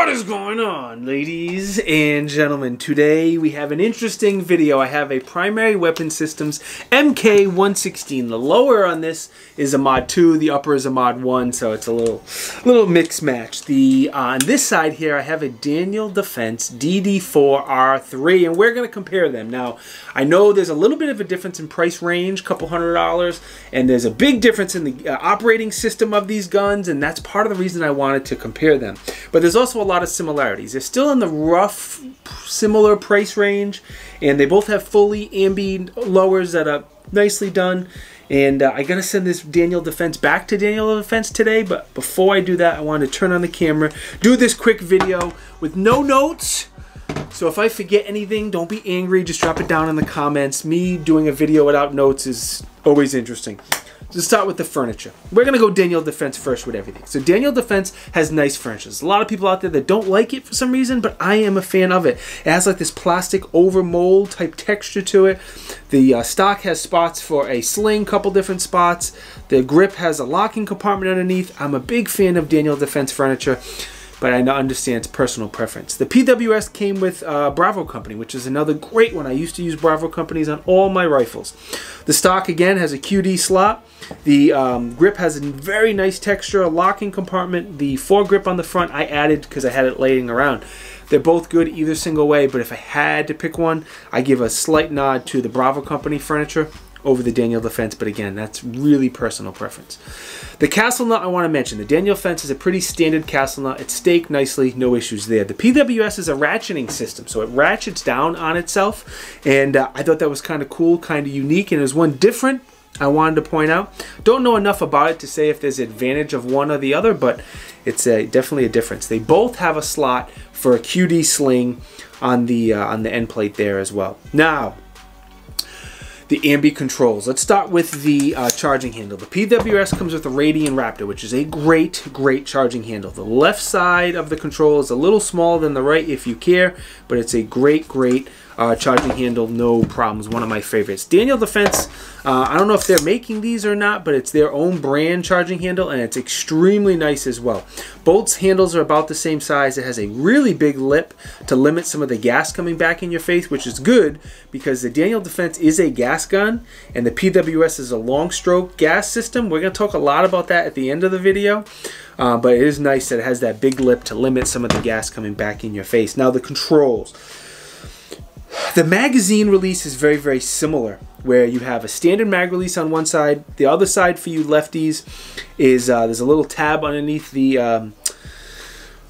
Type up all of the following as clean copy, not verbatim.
What is going on, ladies and gentlemen? Today we have an interesting video. I have a Primary Weapon Systems MK116. The lower on this is a mod 2, the upper is a mod 1, so it's a little mixed match. On this side here I have a Daniel Defense DD4 RIII, and we're going to compare them. Now, I know there's a little bit of a difference in price range, couple $100, and there's a big difference in the operating system of these guns, and that's part of the reason I wanted to compare them. But there's also a lot of similarities. They're still in the rough, similar price range, and they both have fully ambi lowers that are nicely done. And I gotta send this Daniel Defense back to Daniel Defense today, but before I do that, I want to turn on the camera, do this quick video with no notes. So if I forget anything, don't be angry, just drop it down in the comments. Me doing a video without notes is always interesting. Let's start with the furniture. We're going to go Daniel Defense first with everything. So Daniel Defense has nice furniture. There's a lot of people out there that don't like it for some reason, but I am a fan of it. It has like this plastic over mold type texture to it. The stock has spots for a sling, couple different spots. The grip has a locking compartment underneath. I'm a big fan of Daniel Defense furniture, but I understand it's personal preference. The PWS came with Bravo Company, which is another great one. I used to use Bravo Companies on all my rifles. The stock, again, has a QD slot. The grip has a very nice texture, a locking compartment. The foregrip on the front I added because I had it laying around. They're both good either single way, but if I had to pick one, I give a slight nod to the Bravo Company furniture over the Daniel Defense, but again, that's really personal preference. The castle nut I want to mention. The Daniel Defense is a pretty standard castle nut. It's staked nicely, no issues there. The PWS is a ratcheting system, so it ratchets down on itself, and I thought that was kind of cool, kind of unique, and there's one different I wanted to point out. Don't know enough about it to say if there's advantage of one or the other, but it's definitely a difference. They both have a slot for a QD sling on the end plate there as well. Now, the ambi controls. Let's start with the charging handle. The PWS comes with a Radian Raptor, which is a great charging handle. The left side of the control is a little smaller than the right if you care, but it's a great charging handle, no problems. One of my favorites. Daniel Defense, I don't know if they're making these or not, but it's their own brand charging handle, and it's extremely nice as well. Both handles are about the same size. It has a really big lip to limit some of the gas coming back in your face, which is good because the Daniel Defense is a gas gun and the PWS is a long stroke gas system. We're going to talk a lot about that at the end of the video, but it is nice that it has that big lip to limit some of the gas coming back in your face. Now the controls. The magazine release is very similar, where you have a standard mag release on one side. The other side for you lefties is there's a little tab underneath the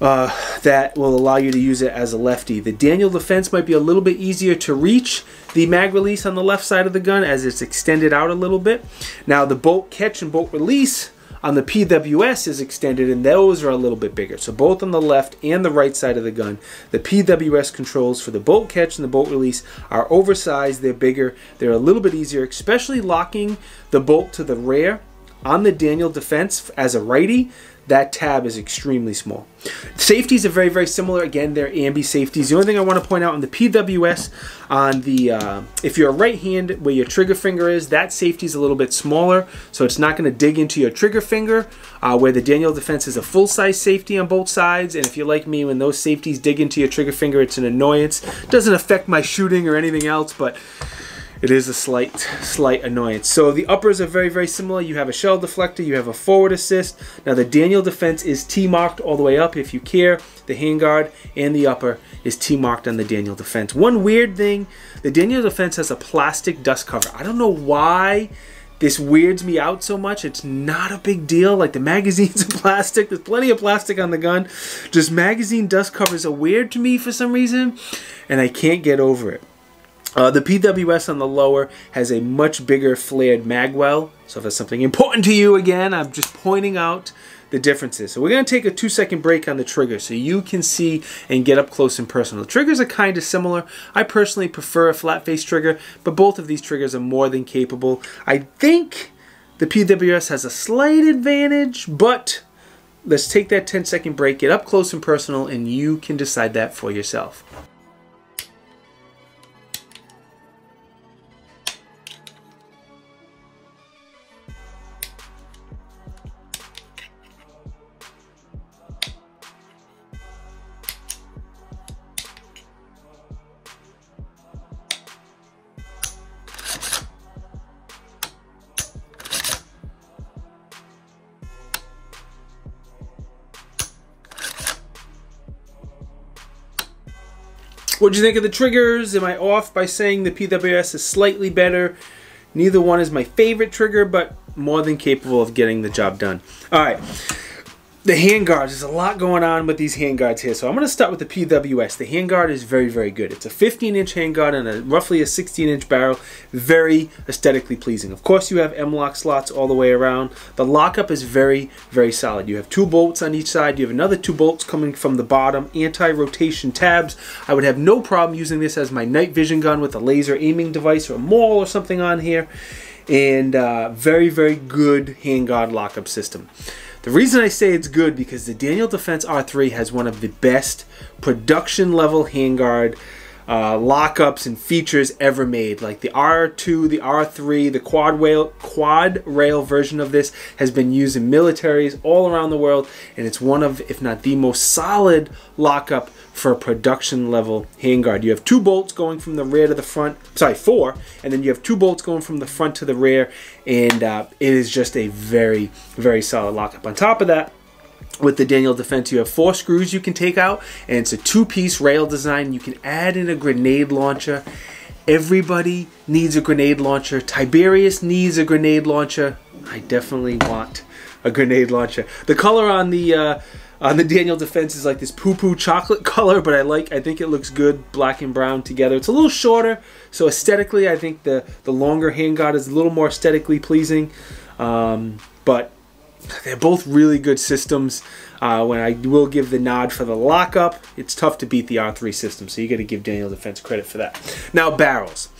that will allow you to use it as a lefty. The Daniel Defense might be a little bit easier to reach the mag release on the left side of the gun as it's extended out a little bit. Now the bolt catch and bolt release on the PWS is extended, and those are a little bit bigger. So both on the left and the right side of the gun, the PWS controls for the bolt catch and the bolt release are oversized. They're bigger. They're a little bit easier, especially locking the bolt to the rear on the Daniel Defense as a righty. That tab is extremely small. Safeties are very similar. Again, they're ambi safeties. The only thing I want to point out on the PWS, on the if you're a right hand where your trigger finger is, that safety is a little bit smaller, so it's not going to dig into your trigger finger. Where the Daniel Defense is a full-size safety on both sides, and if you're like me, when those safeties dig into your trigger finger, it's an annoyance. It doesn't affect my shooting or anything else, but it is a slight annoyance. So the uppers are very similar. You have a shell deflector, you have a forward assist. Now the Daniel Defense is T-marked all the way up if you care. The handguard and the upper is T-marked on the Daniel Defense. One weird thing, the Daniel Defense has a plastic dust cover. I don't know why this weirds me out so much. It's not a big deal. Like the magazine's plastic. There's plenty of plastic on the gun. Just magazine dust covers are weird to me for some reason, and I can't get over it. The PWS on the lower has a much bigger flared mag well. So if that's something important to you, again, I'm just pointing out the differences. So we're going to take a 2-second break on the trigger so you can see and get up close and personal. The triggers are kind of similar. I personally prefer a flat face trigger, but both of these triggers are more than capable. I think the PWS has a slight advantage, but let's take that 10-second break, get up close and personal, and you can decide that for yourself. What do you think of the triggers? Am I off by saying the PWS is slightly better? Neither one is my favorite trigger, but more than capable of getting the job done. All right. The handguards, there's a lot going on with these handguards here. So I'm going to start with the PWS. The handguard is very, very good. It's a 15-inch handguard and roughly a 16-inch barrel. Very aesthetically pleasing. Of course, you have M-lock slots all the way around. The lockup is very, very solid. You have 2 bolts on each side. You have another 2 bolts coming from the bottom. Anti-rotation tabs. I would have no problem using this as my night vision gun with a laser aiming device or a maul or something on here. And very, very good handguard lockup system. The reason I say it's good because the Daniel Defense R3 has one of the best production level handguard lockups and features ever made. Like the R2, the R3, the quad rail version of this has been used in militaries all around the world, and it's one of, if not the most solid lockup for a production level handguard. You have 2 bolts going from the rear to the front, sorry, 4, and then you have 2 bolts going from the front to the rear, and it is just a very, very solid lockup. On top of that, with the Daniel Defense, you have 4 screws you can take out, and it's a 2-piece rail design. You can add in a grenade launcher. Everybody needs a grenade launcher. Tiberious needs a grenade launcher. I definitely want a grenade launcher. The color on the Daniel Defense is like this poo-poo chocolate color, but I think it looks good, black and brown together. It's a little shorter, so aesthetically, I think the longer handguard is a little more aesthetically pleasing, but they're both really good systems. When I will give the nod for the lockup, it's tough to beat the R3 system, so you got to give Daniel Defense credit for that. Now, barrels.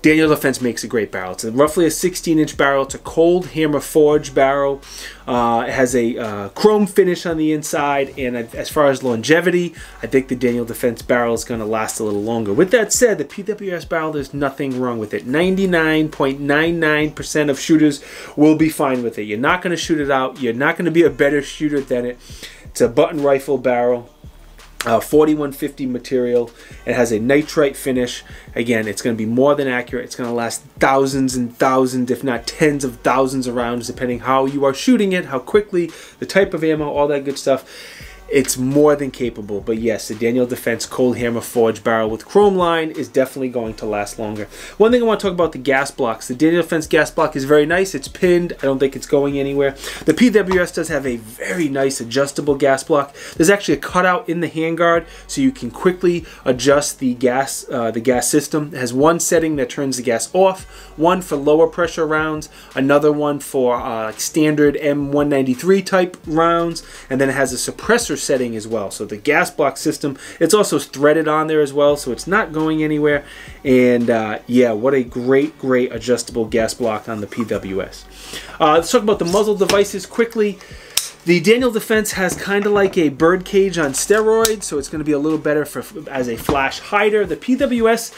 Daniel Defense makes a great barrel. It's roughly a 16-inch barrel. It's a cold hammer forged barrel. It has a chrome finish on the inside, and as far as longevity, I think the Daniel Defense barrel is going to last a little longer. With that said, the PWS barrel, there's nothing wrong with it. 99.99% of shooters will be fine with it. You're not going to shoot it out. You're not going to be a better shooter than it. It's a button rifle barrel. 4150 material. It has a nitrite finish. Again, it's going to be more than accurate. It's going to last thousands and thousands, if not tens of thousands of rounds, depending how you are shooting it, how quickly, the type of ammo, all that good stuff. It's more than capable. But yes, the Daniel Defense cold hammer forged barrel with chrome line is definitely going to last longer. One thing I want to talk about, the gas blocks. The Daniel Defense gas block is very nice. It's pinned. I don't think it's going anywhere. The PWS does have a very nice adjustable gas block. There's actually a cutout in the handguard, so you can quickly adjust the gas system. It has one setting that turns the gas off, one for lower pressure rounds, another one for standard M193 type rounds, and then it has a suppressor setting as well. So the gas block system, it's also threaded on there as well, so it's not going anywhere. And yeah, what a great adjustable gas block on the PWS. Let's talk about the muzzle devices quickly. The Daniel Defense has kind of like a bird cage on steroids, so it's going to be a little better as a flash hider. The PWS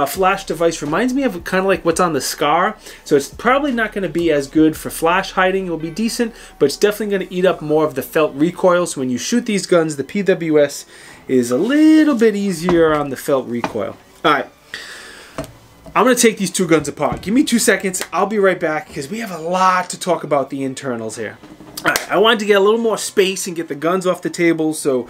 flash device reminds me of kind of like what's on the SCAR, so it's probably not going to be as good for flash hiding. It will be decent, but it's definitely going to eat up more of the felt recoil, so when you shoot these guns, the PWS is a little bit easier on the felt recoil. Alright, I'm going to take these 2 guns apart. Give me 2 seconds, I'll be right back, because we have a lot to talk about the internals here. Alright, I wanted to get a little more space and get the guns off the table so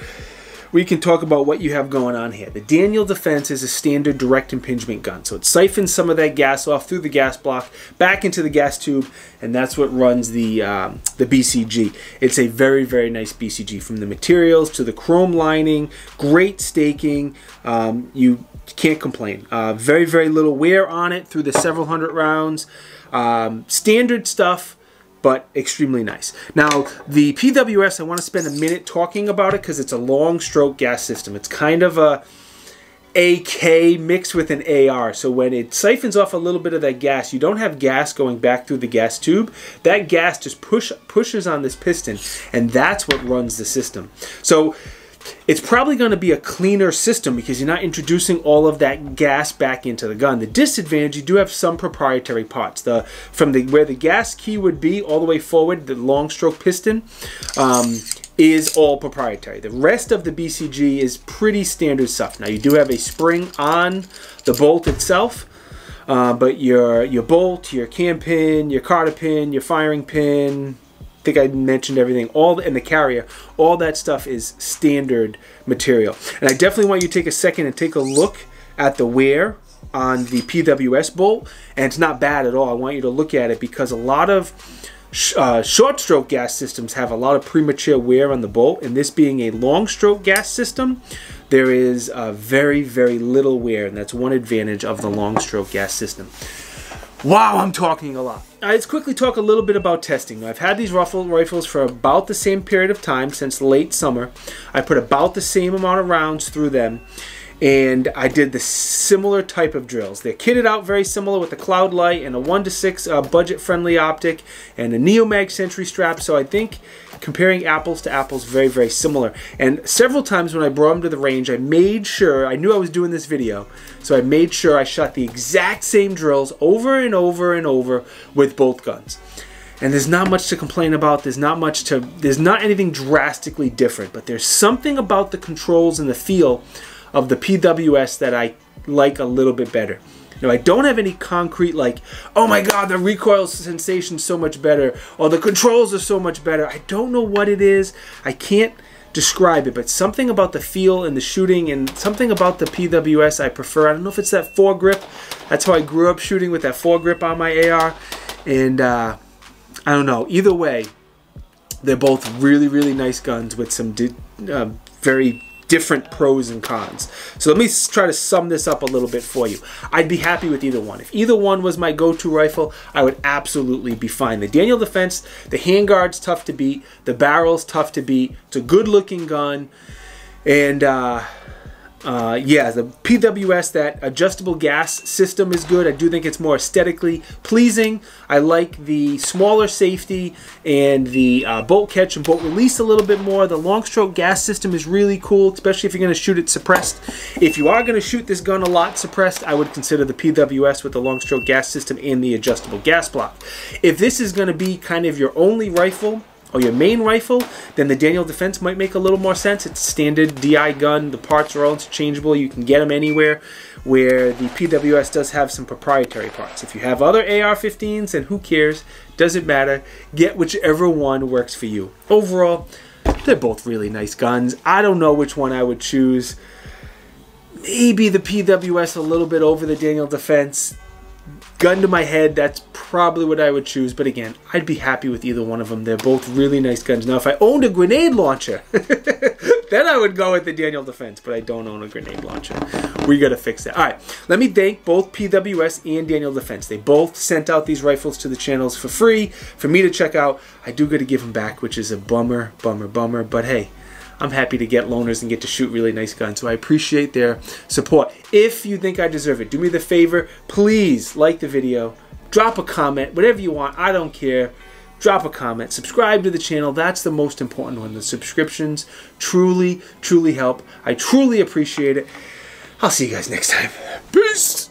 we can talk about what you have going on here. The Daniel Defense is a standard direct impingement gun, so it siphons some of that gas off through the gas block back into the gas tube, and that's what runs the BCG. It's a very nice BCG, from the materials to the chrome lining, great staking. You can't complain. Very little wear on it through the several hundred rounds. Standard stuff, but extremely nice. Now, the PWS, I want to spend a minute talking about it because it's a long stroke gas system. It's kind of a AK mixed with an AR. So when it siphons off a little bit of that gas, you don't have gas going back through the gas tube. That gas just pushes on this piston, and that's what runs the system. So it's probably going to be a cleaner system because you're not introducing all of that gas back into the gun. The disadvantage, you do have some proprietary parts. From where the gas key would be all the way forward, the long stroke piston is all proprietary. The rest of the BCG is pretty standard stuff. Now, you do have a spring on the bolt itself, but your bolt, your cam pin, your carder pin, your firing pin, think I mentioned everything. And the carrier, all that stuff is standard material. And I definitely want you to take a second and take a look at the wear on the PWS bolt, and it's not bad at all. I want you to look at it because a lot of short stroke gas systems have a lot of premature wear on the bolt, and this being a long stroke gas system, there is very, very little wear, and that's one advantage of the long stroke gas system. Wow, I'm talking a lot. Let's quickly talk a little bit about testing. I've had these rifles for about the same period of time, since late summer. I put about the same amount of rounds through them, and I did the similar type of drills. They're kitted out very similar with the Cloud Light and a 1:6 budget-friendly optic and a Neomag Sentry strap. So I think comparing apples to apples, very, very similar. And several times when I brought them to the range, I made sure, I knew I was doing this video, so I made sure I shot the exact same drills over and over and over with both guns. And there's not much to complain about. There's not anything drastically different, but there's something about the controls and the feel of the PWS that I like a little bit better. Now, I don't have any concrete like, oh my god, the recoil sensation's so much better, or the controls are so much better. I don't know what it is. I can't describe it, but something about the feel and the shooting and something about the PWS I prefer. I don't know if it's that foregrip. That's how I grew up, shooting with that foregrip on my AR. And I don't know. Either way, they're both really, really nice guns with some very different pros and cons. So let me try to sum this up a little bit for you. I'd be happy with either one. If either one was my go-to rifle, I would absolutely be fine. The Daniel Defense, the handguard's tough to beat, the barrel's tough to beat. It's a good-looking gun, and yeah, the PWS, that adjustable gas system, is good. I do think it's more aesthetically pleasing. I like the smaller safety and the bolt catch and bolt release a little bit more. The long stroke gas system is really cool, especially if you're going to shoot it suppressed. If you are going to shoot this gun a lot suppressed, I would consider the PWS with the long stroke gas system and the adjustable gas block. If this is going to be kind of your only rifle, or your main rifle, then the Daniel Defense might make a little more sense. It's a standard DI gun. The parts are all interchangeable. You can get them anywhere, where the PWS does have some proprietary parts. If you have other AR-15s, then who cares? Doesn't matter. Get whichever one works for you. Overall, they're both really nice guns. I don't know which one I would choose. Maybe the PWS a little bit over the Daniel Defense. Gun to my head, that's probably what I would choose. But again, I'd be happy with either one of them. They're both really nice guns. Now, if I owned a grenade launcher, then I would go with the Daniel Defense. But I don't own a grenade launcher. We got to fix that. All right, let me thank both PWS and Daniel Defense. They both sent out these rifles to the channels for free for me to check out. I do got to give them back, which is a bummer, bummer, bummer. But hey, I'm happy to get loaners and get to shoot really nice guns, so I appreciate their support. If you think I deserve it, do me the favor, please like the video, drop a comment, whatever you want, I don't care. Drop a comment, subscribe to the channel, that's the most important one. The subscriptions truly, truly help. I truly appreciate it. I'll see you guys next time. Peace!